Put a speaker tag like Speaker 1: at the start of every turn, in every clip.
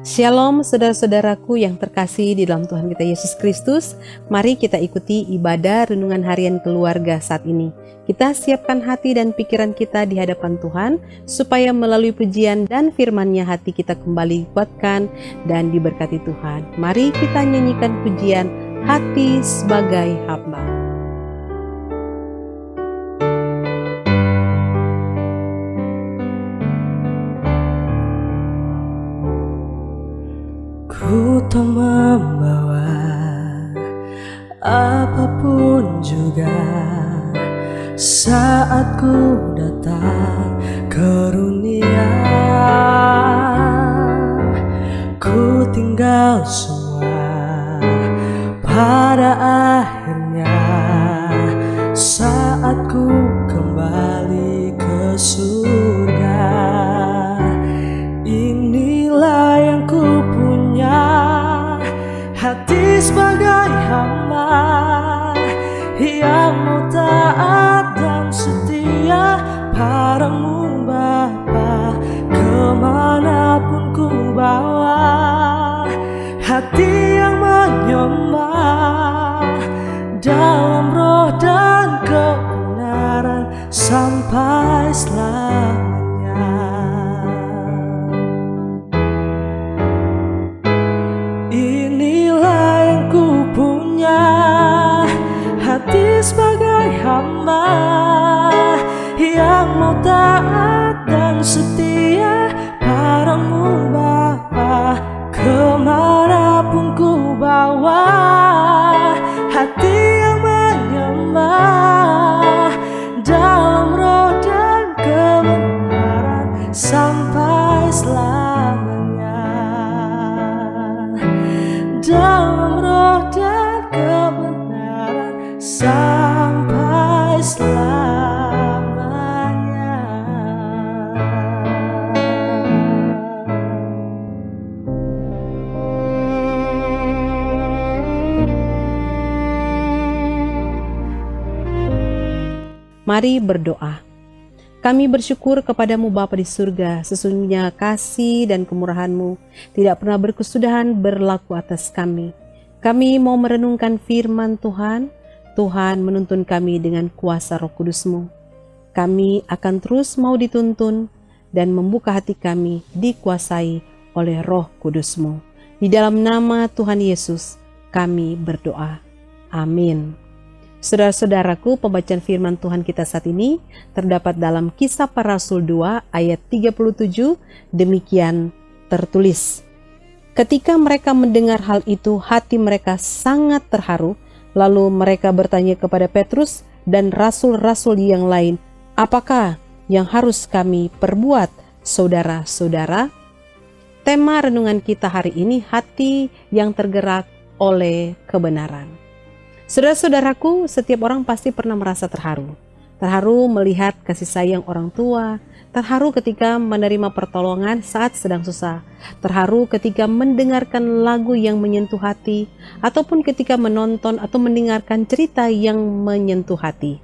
Speaker 1: Shalom saudara-saudaraku yang terkasih di dalam Tuhan kita Yesus Kristus. Mari kita ikuti ibadah renungan harian keluarga saat ini. Kita siapkan hati dan pikiran kita di hadapan Tuhan, supaya melalui pujian dan firman-Nya hati kita kembali dikuatkan dan diberkati Tuhan. Mari kita nyanyikan pujian Hati Sebagai Hamba.
Speaker 2: Ku tak membawa apapun juga saat ku datang ke dunia. Ku tinggal semua pada akhirnya saat ku kembali ke surga. Inilah yang ku punya, hati sebagai hamba yang mau taat dan setia padamu Bapa. Kemanapun ku bawa, hati yang menyembah dalam roh dan kebenaran sampai selamanya. Hati sebagai hamba yang mau taat dan setia padamu Bapa. Kemanapun ku bawa, hati yang menyembah dalam roh dan kebenaran sampai selamanya. Dalam roh dan kebenaran sampai selamanya.
Speaker 1: Mari berdoa. Kami bersyukur kepadamu Bapa di surga, sesungguhnya kasih dan kemurahan-Mu tidak pernah berkesudahan berlaku atas kami. Kami mau merenungkan firman Tuhan. Tuhan menuntun kami dengan kuasa Roh Kudus-Mu. Kami akan terus mau dituntun dan membuka hati kami dikuasai oleh Roh Kudus-Mu. Di dalam nama Tuhan Yesus kami berdoa. Amin. Saudara-saudaraku, pembacaan firman Tuhan kita saat ini terdapat dalam Kisah Para Rasul 2 ayat 37, demikian tertulis. Ketika mereka mendengar hal itu, hati mereka sangat terharu. Lalu mereka bertanya kepada Petrus dan rasul-rasul yang lain, apakah yang harus kami perbuat, saudara-saudara? Tema renungan kita hari ini, hati yang tergerak oleh kebenaran. Saudara-saudaraku, setiap orang pasti pernah merasa terharu. Terharu melihat kasih sayang orang tua, terharu ketika menerima pertolongan saat sedang susah, terharu ketika mendengarkan lagu yang menyentuh hati, ataupun ketika menonton atau mendengarkan cerita yang menyentuh hati.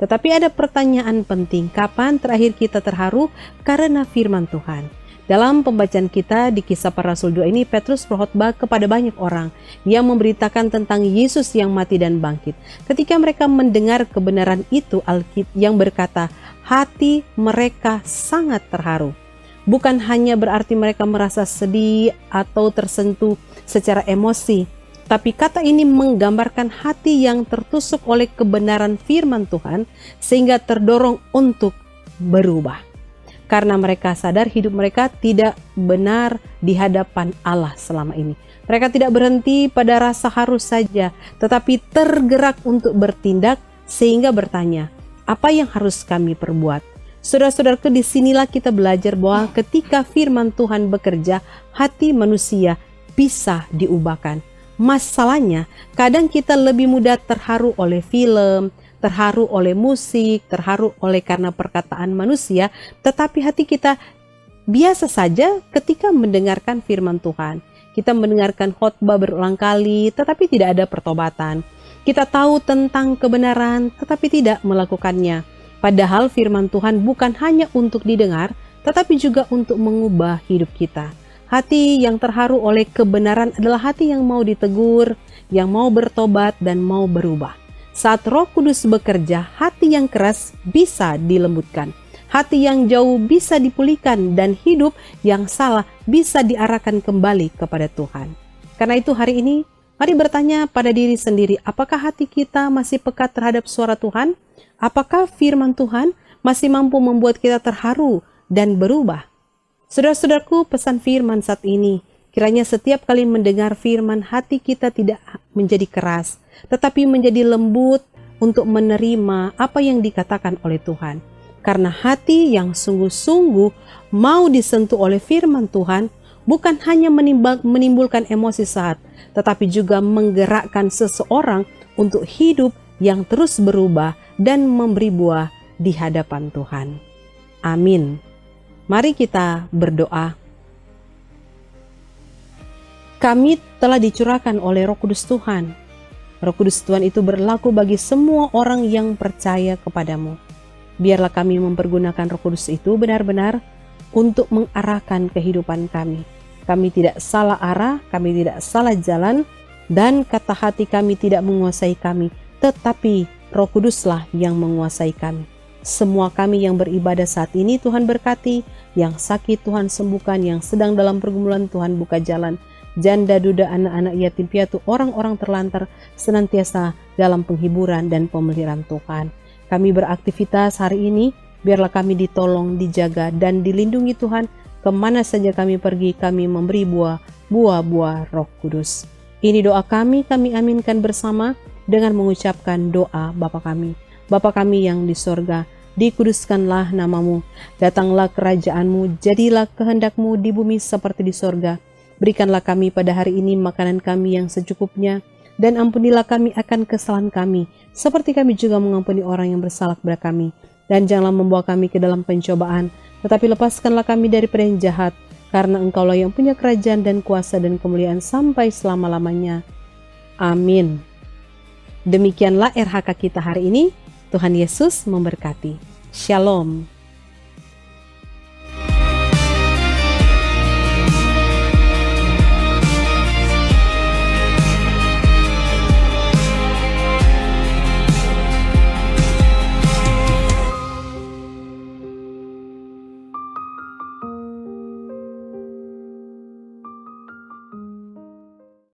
Speaker 1: Tetapi ada pertanyaan penting, kapan terakhir kita terharu karena firman Tuhan? Dalam pembacaan kita di Kisah Para Rasul 2 ini, Petrus berkhotbah kepada banyak orang yang memberitakan tentang Yesus yang mati dan bangkit. Ketika mereka mendengar kebenaran itu, Alkitab yang berkata, hati mereka sangat terharu. Bukan hanya berarti mereka merasa sedih atau tersentuh secara emosi, tapi kata ini menggambarkan hati yang tertusuk oleh kebenaran firman Tuhan sehingga terdorong untuk berubah. Karena mereka sadar hidup mereka tidak benar di hadapan Allah selama ini. Mereka tidak berhenti pada rasa haru saja, tetapi tergerak untuk bertindak sehingga bertanya, apa yang harus kami perbuat? Saudara-saudaraku, disinilah kita belajar bahwa ketika firman Tuhan bekerja, hati manusia bisa diubahkan. Masalahnya, kadang kita lebih mudah terharu oleh film, terharu oleh musik, terharu oleh karena perkataan manusia, tetapi hati kita biasa saja ketika mendengarkan firman Tuhan. Kita mendengarkan khotbah berulang kali, tetapi tidak ada pertobatan. Kita tahu tentang kebenaran, tetapi tidak melakukannya. Padahal firman Tuhan bukan hanya untuk didengar, tetapi juga untuk mengubah hidup kita. Hati yang terharu oleh kebenaran adalah hati yang mau ditegur, yang mau bertobat dan mau berubah. Saat Roh Kudus bekerja, hati yang keras bisa dilembutkan. Hati yang jauh bisa dipulihkan dan hidup yang salah bisa diarahkan kembali kepada Tuhan. Karena itu hari ini, mari bertanya pada diri sendiri, apakah hati kita masih peka terhadap suara Tuhan? Apakah firman Tuhan masih mampu membuat kita terharu dan berubah? Saudara-saudaraku, pesan firman saat ini, kiranya setiap kali mendengar firman, hati kita tidak menjadi keras, tetapi menjadi lembut untuk menerima apa yang dikatakan oleh Tuhan. Karena hati yang sungguh-sungguh mau disentuh oleh firman Tuhan, bukan hanya menimbulkan emosi saat, tetapi juga menggerakkan seseorang untuk hidup yang terus berubah dan memberi buah di hadapan Tuhan. Amin. Mari kita berdoa. Kami telah dicurahkan oleh Roh Kudus Tuhan. Roh Kudus Tuhan itu berlaku bagi semua orang yang percaya kepadamu. Biarlah kami mempergunakan Roh Kudus itu benar-benar untuk mengarahkan kehidupan kami. Kami tidak salah arah, kami tidak salah jalan, dan kata hati kami tidak menguasai kami, tetapi Roh Kuduslah yang menguasai kami. Semua kami yang beribadah saat ini Tuhan berkati, yang sakit Tuhan sembuhkan, yang sedang dalam pergumulan Tuhan buka jalan, janda, duda, anak-anak yatim piatu, orang-orang terlantar senantiasa dalam penghiburan dan pemeliharaan Tuhan. Kami beraktivitas hari ini, biarlah kami ditolong, dijaga, dan dilindungi Tuhan. Kemana saja kami pergi, kami memberi buah-buah Roh Kudus. Ini doa kami aminkan bersama dengan mengucapkan doa Bapa kami. Bapa kami yang di sorga, dikuduskanlah namamu, datanglah kerajaanmu, jadilah kehendakmu di bumi seperti di sorga. Berikanlah kami pada hari ini makanan kami yang secukupnya, dan ampunilah kami akan kesalahan kami, seperti kami juga mengampuni orang yang bersalah kepada kami. Dan janganlah membawa kami ke dalam pencobaan, tetapi lepaskanlah kami daripada yang jahat, karena Engkaulah yang punya kerajaan dan kuasa dan kemuliaan sampai selama-lamanya. Amin. Demikianlah RHK kita hari ini. Tuhan Yesus memberkati. Shalom.